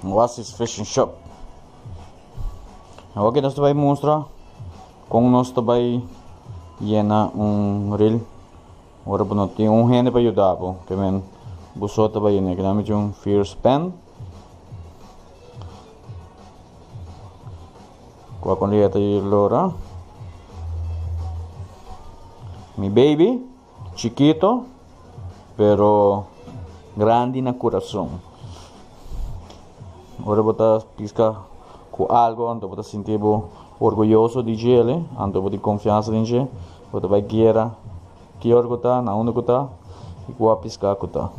Oasis Fishing Shop. Ok, nós vai mostrar como nós vai llenar reel. Agora não tem rende para ajudar, que men busota vai llenar. Que nós temos Fierce Pen. Com letra de Laura. Mi baby, chiquito, pero grande na coração. Agora botar pisca com algo, então botar sentir orgulhoso de ele, então botar confiança em ele, botar vai guiar que orgo tá, na onde tá, e com a pisca que tá.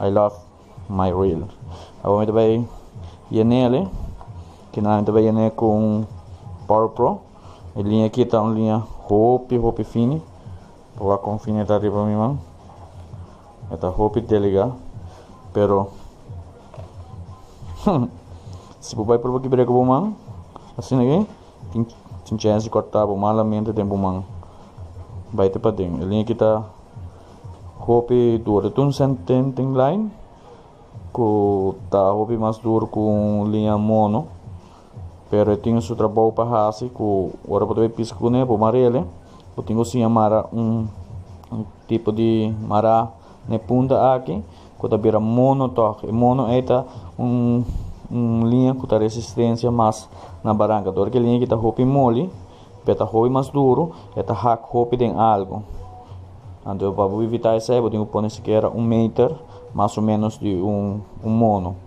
I love my reel. Agora eu vai ir nele, que na vai ir com Power Pro. A linha aqui tá uma linha hope fine, para com fine tá arriba minha mão. Esta hope delega, pero se você vai por aqui break o mão, assim aqui, tem chance de cortar o malamente tempo mão. Vai ter para dentro. A linha aqui tá hope duro, tu tem line, com tá hope mais duro com linha mono. Pero eu tenho seu trabalho para fazer, que agora eu pisco com ele, para amarelo. Eu tenho sim amara tipo de mara na ponta aqui, que tá vira mono toque. Mono é linha que tá resistência mais na barranca. Agora que linha que tá hope mole, peta hope mais duro, é tá hack hope tem algo. Então para evitar isso, eu tenho que pôr sequer meter, mais ou menos de mono.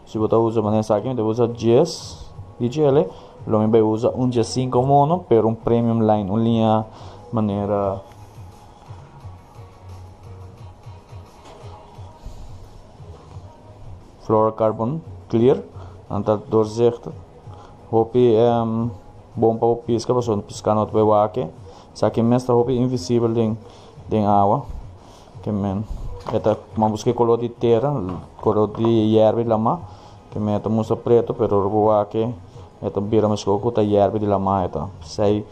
Se você usa maneira aqui, você usa 10. DJL, lo me vai usar dia 5 mono, pero premium line, linha maneira fluorocarbon clear, anta dorzechta. Hopi bom para pisca, para piscar no outro aqui. Só que mesmo hopi invisível den água, que men. Esta busquei color de terra, color de erva lama, que me esta musa preto, pero o aqui esta bira mas ko ta yerbe de lama esta sai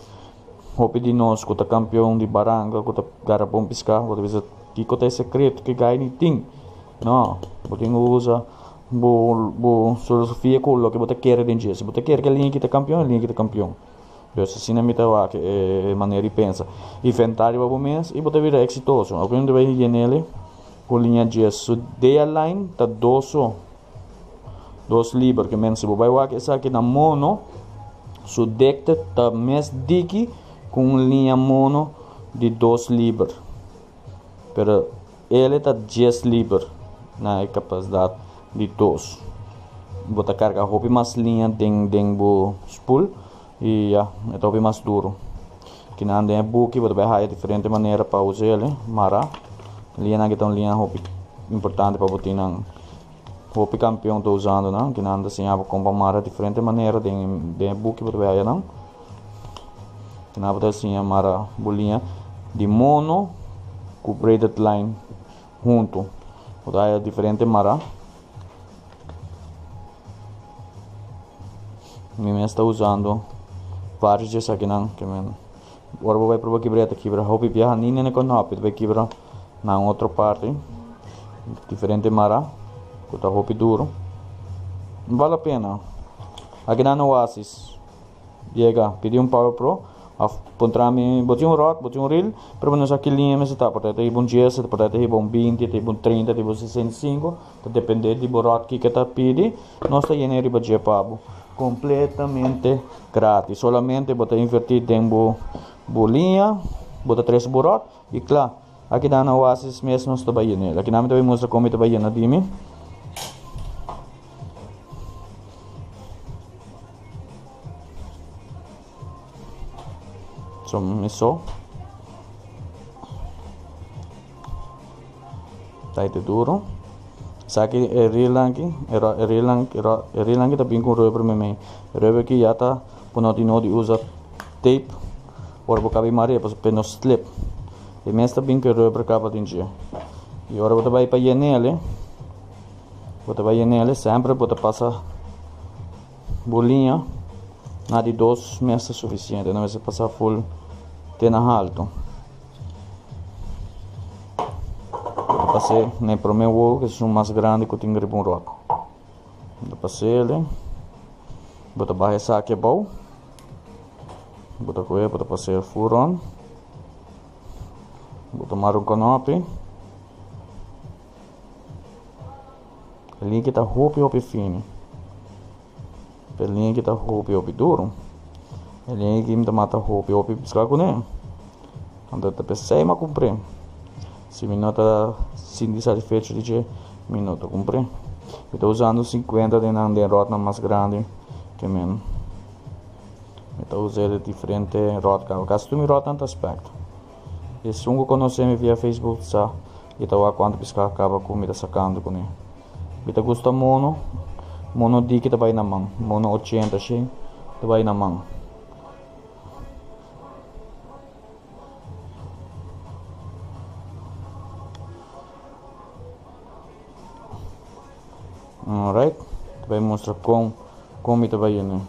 hopi de nós ko ta campeão de baranga ko ta garapon piscar ko ta bisa que ta secreto que gai ni ting não botin usa bo filosofia ko lo que bota quer de dia se bota quer que a linha que ta campeão eu assim na mita wa que maneira de pensa inventário para mês e bota vira exitoso alguém deve ir nele com linha de so day line ta dos libras que men se vai o essa aqui na mono su decta tá mes diki com linha mono de 2 libras pero ele tá 10 libras na capacidade de 2 bota carga hopi mais linha den bo spool e é hopi mais duro que na ande buki bota vai diferente maneira para usar ele mara linha na que tá linha hopi importante para botar na hopi campeão tô usando não que nanda assim aba com mara diferente maneira de book para ver não que nada assim mara bolinha de mono com braided line junto o daí diferente mara me está usando vários dias aqui não que men agora vai provar quebra hopi viaja nem com hopi vai quebra na outra parte diferente mara tá hopi duro vale a pena aqui na Oasis chega pedi Power Pro encontrami botei rod botei reel pero nós aqui linha mas tá para ter bom 10 para ter bom 20 ter bom 30 ter bom 65 tá depender de rod que tá pedi nós tá indo riba de pago completamente grátis solamente bota invertir tempo bolinha bota 3 rod e claro aqui na Oasis mesmo nós tá indo aqui na me mostra como tá indo dimi. Isso tá aí duro sabe reelang tá bem com rubber mesmo rubber que já tá quando não de usa tape or boca bem maria para não slip e mesmo tá bem com rubber capa de dia e agora você vai para nele sempre você passa bolinha na de 2 meses suficiente não vai se passar full tem na alto passei nem para o meu ovo, que é mais grande que eu tenho um rock. Eu passei ele. Bota barra essa aqui é bom. Bota com ele, bota passei o furão. Bota mais um canope. Ele que tá roupa fino. Ele que tá roupa duro. Ele que me mata roupa piscar com ele. Então eu pensei, mas comprei. Se me nota sinto satisfeito de minuto, comprei. Eu estou usando 50 de rota mais grande que menos. Eu estou usando diferente rota. O caso me rota tanto aspecto. E se um conhece via Facebook, sabe? E estou a quanto piscar acaba com me sacando com ele. Eu gosto mono D que vai na mão, mono 80 assim, vai na mão. Alright, vai mostrar como vai indo.